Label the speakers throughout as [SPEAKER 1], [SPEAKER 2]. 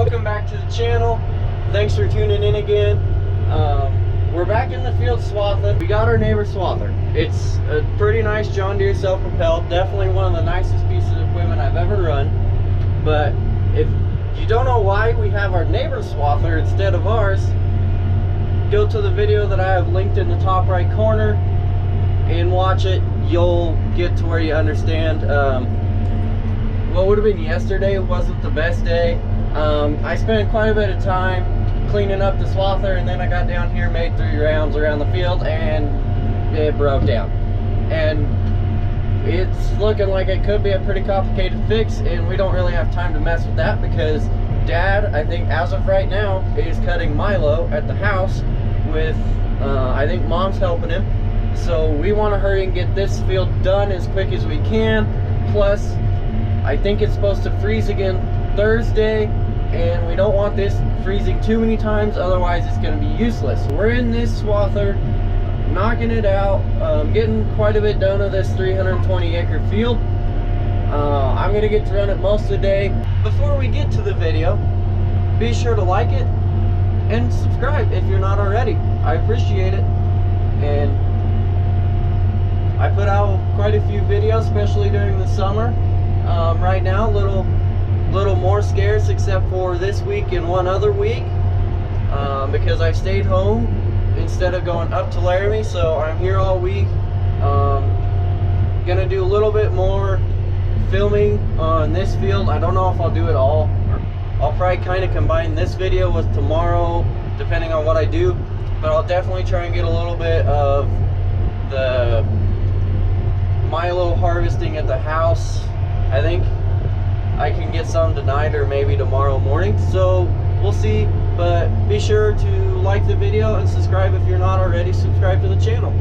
[SPEAKER 1] welcome back to the channel. Thanks for tuning in again. We're back in the field swathing. We got our neighbor swather. It's a pretty nice John Deere self-propelled, definitely one of the nicest pieces of equipment I've ever run. But if you don't know why we have our neighbor swather instead of ours, go to the video that I have linked in the top right corner and watch it. You'll get to where you understand. What would have been yesterday wasn't the best day. I spent quite a bit of time cleaning up the swather, and then I got down here, made 3 rounds around the field, and it broke down. And it's looking like it could be a pretty complicated fix, and we don't really have time to mess with that because Dad, I think as of right now, is cutting Milo at the house with, I think Mom's helping him. So we want to hurry and get this field done as quick as we can. Plus, I think it's supposed to freeze again Thursday, and we don't want this freezing too many times, otherwise it's going to be useless. We're in this swather, knocking it out, getting quite a bit done of this 320 acre field. I'm going to get to run it most of the day. Before we get to the video, be sure to like it and subscribe if you're not already. I appreciate it. And I put out quite a few videos, especially during the summer. Right now, a little more scarce, except for this week and one other week, because I stayed home instead of going up to Laramie, so I'm here all week. Gonna do a little bit more filming on this field. I don't know if I'll do it all. I'll probably kind of combine this video with tomorrow, depending on what I do, but I'll definitely try and get a little bit of the Milo harvesting at the house. I think I can get some tonight or maybe tomorrow morning, so we'll see. But be sure to like the video and subscribe if you're not already subscribed to the channel.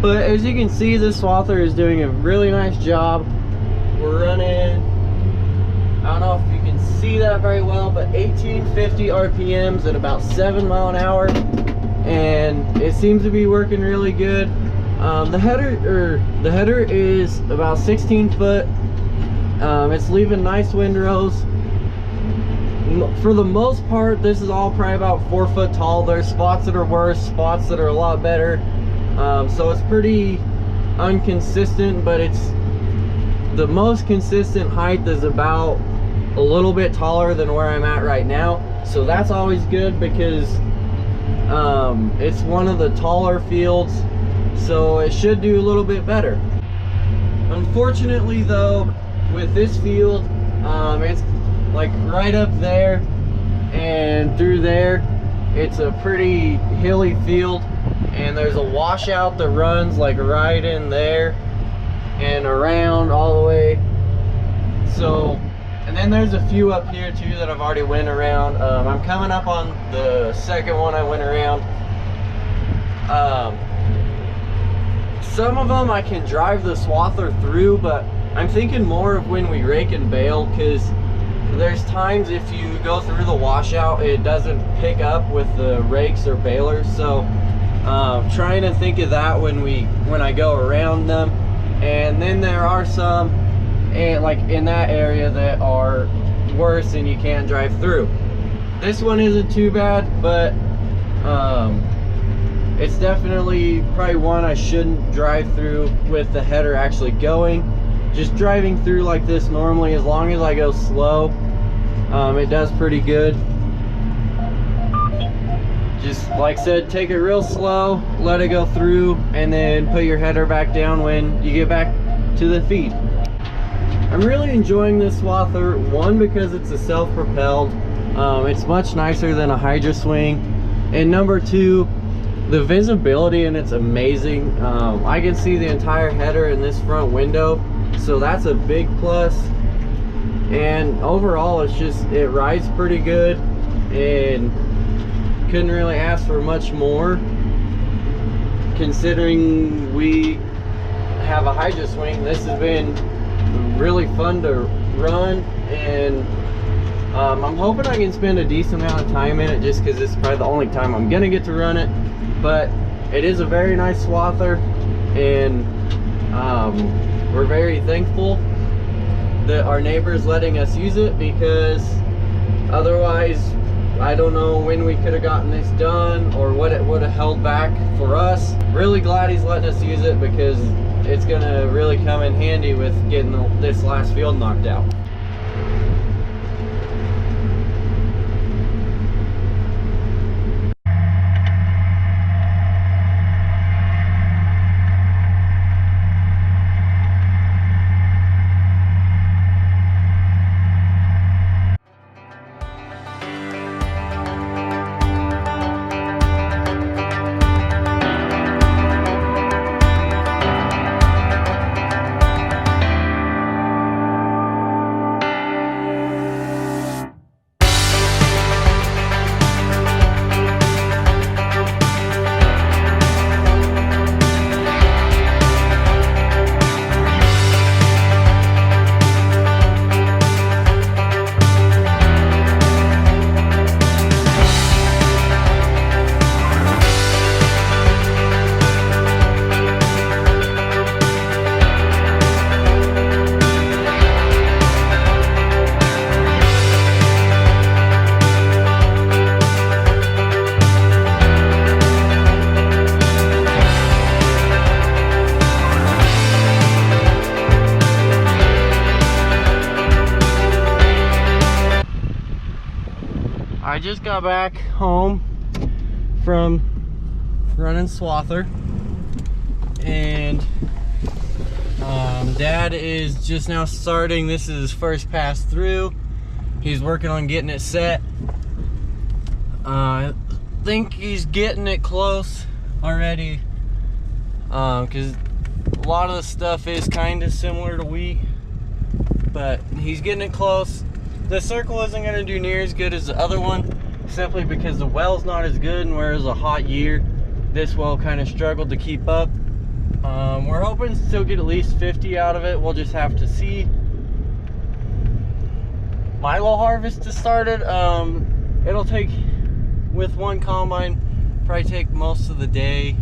[SPEAKER 1] But as you can see, this swather is doing a really nice job. We're running, I don't know if you can see that very well, but 1850 RPMs at about 7 miles an hour, and it seems to be working really good. The header is about 16 foot. It's leaving nice windrows. For the most part, this is all probably about 4 foot tall. There's spots that are worse, spots that are a lot better. So it's pretty inconsistent, but it's the most consistent height is about a little bit taller than where I'm at right now. So that's always good because it's one of the taller fields, so it should do a little bit better. Unfortunately though, with this field, it's like right up there and through there, it's a pretty hilly field, and there's a washout that runs like right in there and around all the way. So, and then there's a few up here too that I've already went around. I'm coming up on the second one I went around. Some of them I can drive the swather through, but I'm thinking more of when we rake and bale, because there's times if you go through the washout, it doesn't pick up with the rakes or balers. So trying to think of that when I go around them. And then there are some like in that area that are worse and you can't drive through. This one isn't too bad, but it's definitely probably one I shouldn't drive through with the header actually going. Just driving through like this normally, as long as I go slow, it does pretty good. Just like I said, take it real slow, let it go through, and then put your header back down when you get back to the feed. I'm really enjoying this swather, one because it's a self-propelled. It's much nicer than a Hydra swing, and number two, the visibility in it's amazing. I can see the entire header in this front window, so that's a big plus. And overall, it rides pretty good, and couldn't really ask for much more, considering we have a Hydra swing. This has been really fun to run, and I'm hoping I can spend a decent amount of time in it, just because this is probably the only time I'm gonna get to run it. But it is a very nice swather, and we're very thankful that our neighbor's letting us use it, because Otherwise, I don't know when we could have gotten this done or what it would have held back for us. Really glad he's letting us use it because it's gonna really come in handy with getting this last field knocked out. I just got back home from running swather, and Dad is just now starting. This is his first pass through. He's working on getting it set. I think he's getting it close already, because a lot of the stuff is kind of similar to wheat, but he's getting it close. The circle isn't going to do near as good as the other one, simply because the well's not as good, and whereas a hot year, this well kind of struggled to keep up. We're hoping to still get at least 50 out of it. We'll just have to see. Milo harvest has started. It'll take, with one combine, probably take most of the day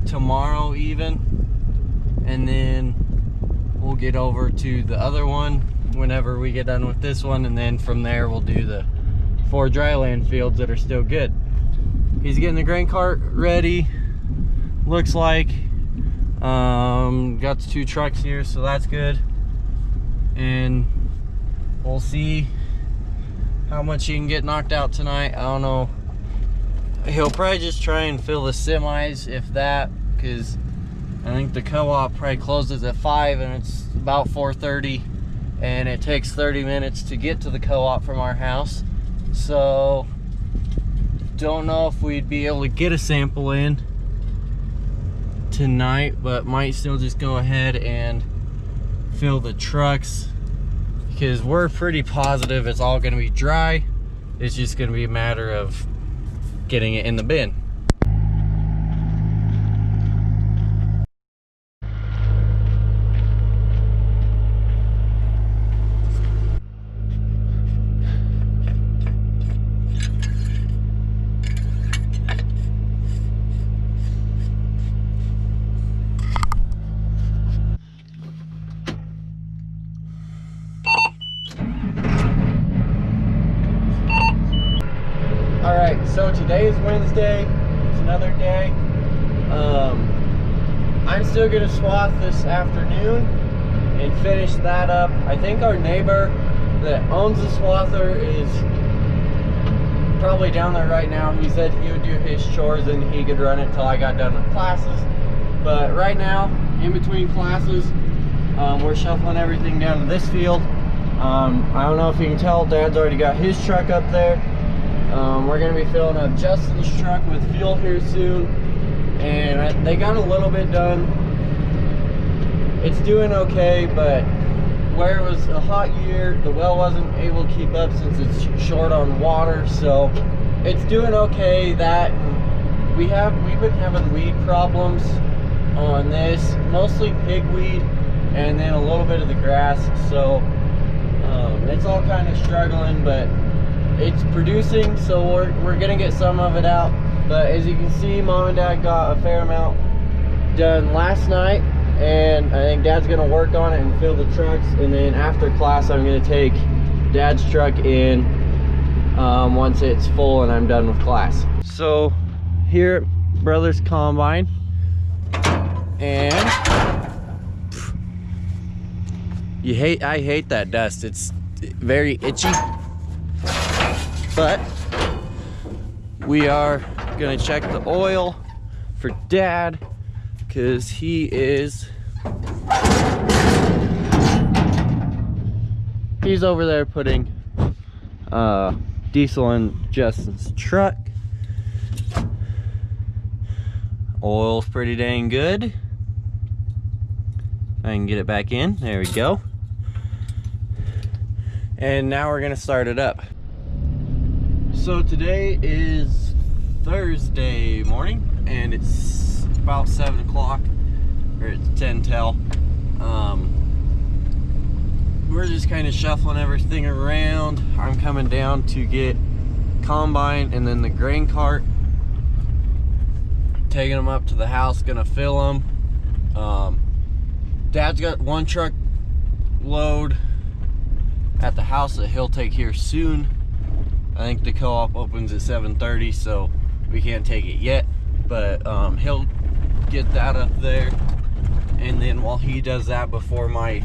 [SPEAKER 1] tomorrow even, and then we'll get over to the other one whenever we get done with this one, and then from there we'll do the 4 dryland fields that are still good. He's getting the grain cart ready, looks like. Got the 2 trucks here, so that's good, and we'll see how much he can get knocked out tonight. I don't know. He'll probably just try and fill the semis, if that, because I think the co-op probably closes at 5 and it's about 4:30, and it takes 30 minutes to get to the co-op from our house. So don't know if we'd be able to get a sample in tonight, but might still just go ahead and fill the trucks, because we're pretty positive it's all going to be dry. It's just going to be a matter of getting it in the bin. Alright, so today is Wednesday. It's another day. I'm still going to swath this afternoon and finish that up. I think our neighbor that owns the swather is probably down there right now. He said he would do his chores and he could run it till I got done with classes. But right now, in between classes, we're shuffling everything down to this field. I don't know if you can tell, Dad's already got his truck up there. We're going to be filling up Justin's truck with fuel here soon, and they got a little bit done. It's doing okay, but where it was a hot year, the well wasn't able to keep up since it's short on water, so it's doing okay. That we've been having weed problems on this, mostly pigweed and then a little bit of the grass, so it's all kind of struggling, but it's producing, so we're gonna get some of it out. But as you can see, Mom and Dad got a fair amount done last night, and I think Dad's gonna work on it and fill the trucks, and then after class I'm gonna take Dad's truck in once it's full and I'm done with class. So here at Brothers Combine, and I hate that dust. It's very itchy, but we are gonna check the oil for Dad because he's over there putting diesel in Justin's truck. Oil's pretty dang good. I can get it back in. There we go. And now we're gonna start it up. So today is Thursday morning and it's about 7 o'clock, or it's 10 till. We're just kind of shuffling everything around. I'm coming down to get combine and then the grain cart, taking them up to the house, gonna fill them. Dad's got one truck load at the house that he'll take here soon. I think the co-op opens at 7:30, so we can't take it yet, but he'll get that up there, and then while he does that before my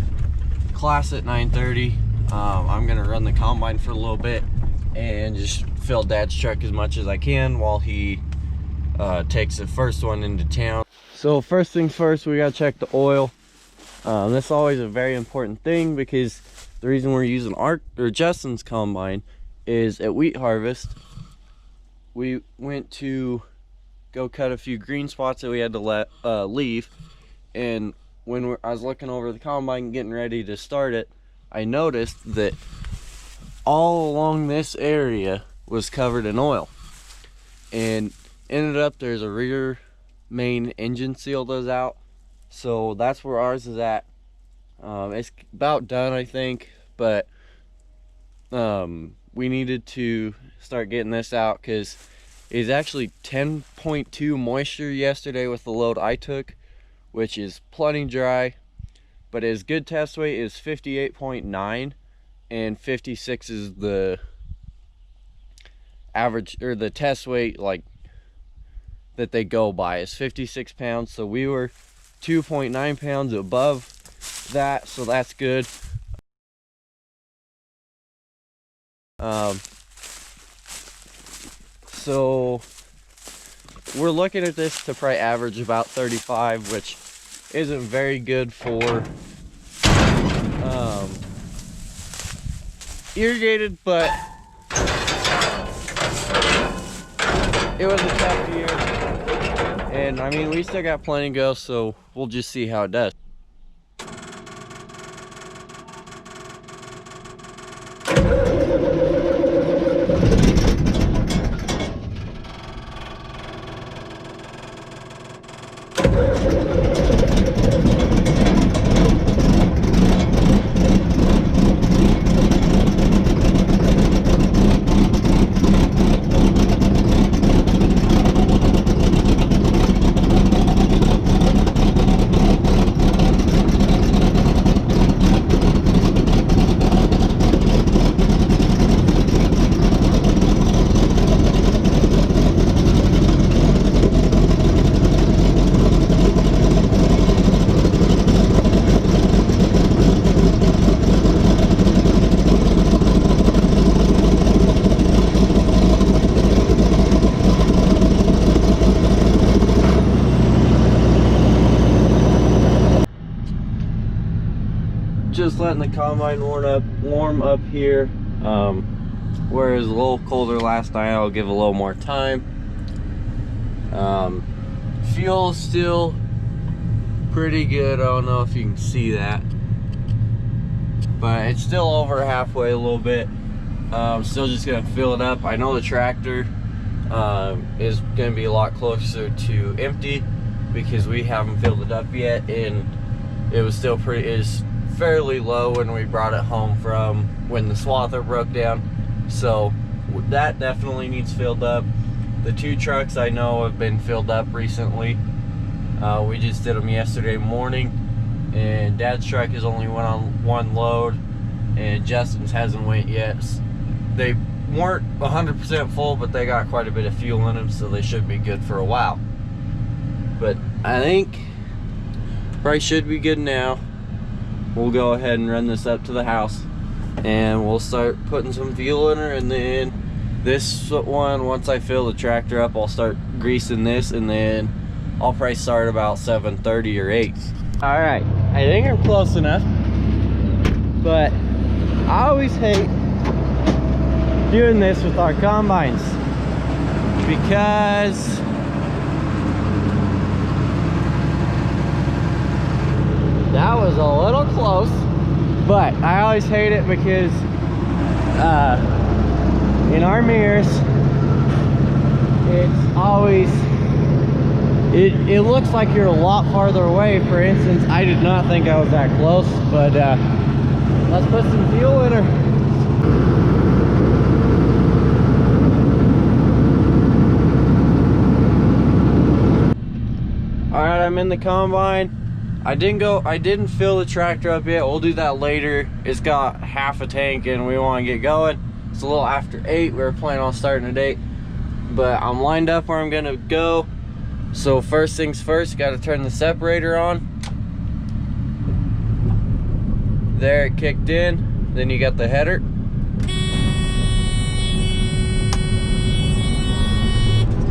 [SPEAKER 1] class at 9:30, I'm gonna run the combine for a little bit and just fill Dad's truck as much as I can while he takes the first one into town. So first things first, we gotta check the oil. This is always a very important thing because the reason we're using Justin's combine is at wheat harvest, we went to go cut a few green spots that we had to leave, and when I was looking over the combine getting ready to start it, I noticed that all along this area was covered in oil, and ended up there's a rear main engine seal that's out, so that's where ours is at. It's about done, I think, but we needed to start getting this out because it's actually 10.2 moisture yesterday with the load I took, which is plenty dry, but his good test weight is 58.9 and 56 is the average, or the test weight like that they go by is 56 pounds. So we were 2.9 pounds above that, so that's good. So we're looking at this to probably average about 35, which isn't very good for irrigated, but it was a tough year, and I mean we still got plenty to go, so we'll just see how it does. Just letting the combine warm up here, whereas a little colder last night. I'll give a little more time. Fuel's still pretty good. I don't know if you can see that, but it's still over halfway a little bit. Still just gonna fill it up. I know the tractor is gonna be a lot closer to empty because we haven't filled it up yet, and it was still is fairly low when we brought it home from when the swather broke down, so that definitely needs filled up. The two trucks I know have been filled up recently. We just did them yesterday morning, and Dad's truck is only went on one load, and Justin's hasn't went yet. They weren't 100% full, but they got quite a bit of fuel in them, so they should be good for a while. But I think probably should be good now. We'll go ahead and run this up to the house, and we'll start putting some fuel in her. And then this one, once I fill the tractor up, I'll start greasing this, and then I'll probably start about 7:30 or 8. All right, I think I'm close enough, but I always hate doing this with our combines because that was a little close, but I always hate it because in our mirrors it's always it looks like you're a lot farther away. For instance, I did not think I was that close, but let's put some fuel in her. All right, I'm in the combine. I didn't fill the tractor up yet. We'll do that later. It's got half a tank and we want to get going. It's a little after 8. We were planning on starting at 8, but I'm lined up where I'm gonna go. So first things first, got to turn the separator on. There, it kicked in. Then you got the header.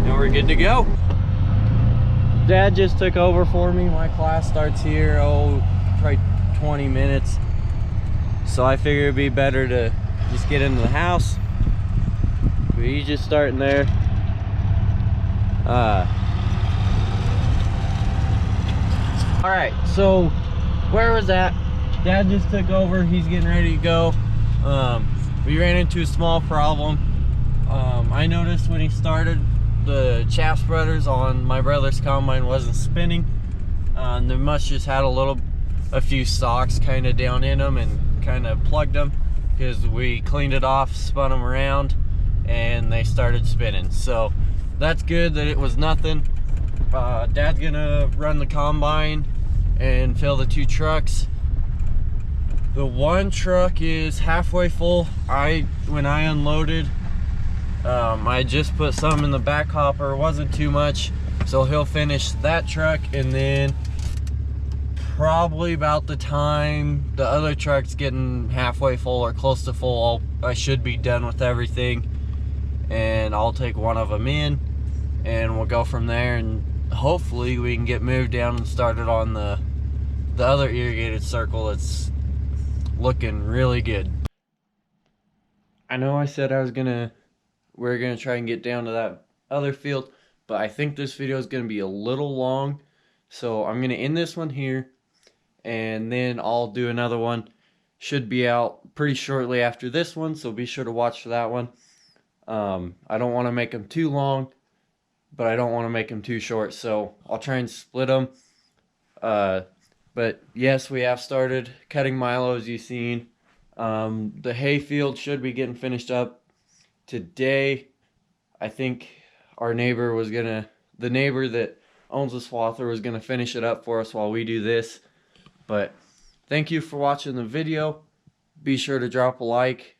[SPEAKER 1] And we're good to go. Dad just took over for me. My class starts here, probably 20 minutes. So I figured it'd be better to just get into the house. But he's just starting there. All right, so where was that? Dad just took over. He's getting ready to go. We ran into a small problem. I noticed when he started, the chaff spreaders on my brother's combine wasn't spinning. They must just had a few socks kind of down in them and kind of plugged them, because we cleaned it off, spun them around, and they started spinning. So that's good that it was nothing. Dad's gonna run the combine and fill the 2 trucks. The one truck is halfway full. When I unloaded, I just put some in the back hopper. It wasn't too much, so he'll finish that truck, and then probably about the time the other truck's getting halfway full or close to full, I should be done with everything, and I'll take one of them in and we'll go from there, and hopefully we can get moved down and started on the other irrigated circle. It's looking really good. I know I said we're gonna try and get down to that other field, but I think this video is gonna be a little long, so I'm gonna end this one here, and then I'll do another one. Should be out pretty shortly after this one, so be sure to watch for that one. I don't want to make them too long, but I don't want to make them too short, so I'll try and split them. But yes, we have started cutting Milo, as you've seen. The hay field should be getting finished up today. I think our neighbor the neighbor that owns the swather was gonna finish it up for us while we do this. But thank you for watching the video. Be sure to drop a like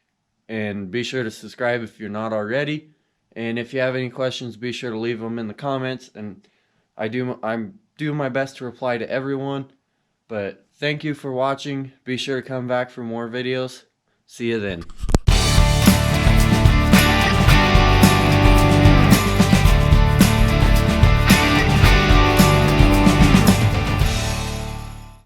[SPEAKER 1] and be sure to subscribe if you're not already. And if you have any questions, be sure to leave them in the comments, and I'm doing my best to reply to everyone. But thank you for watching. Be sure to come back for more videos. See you then.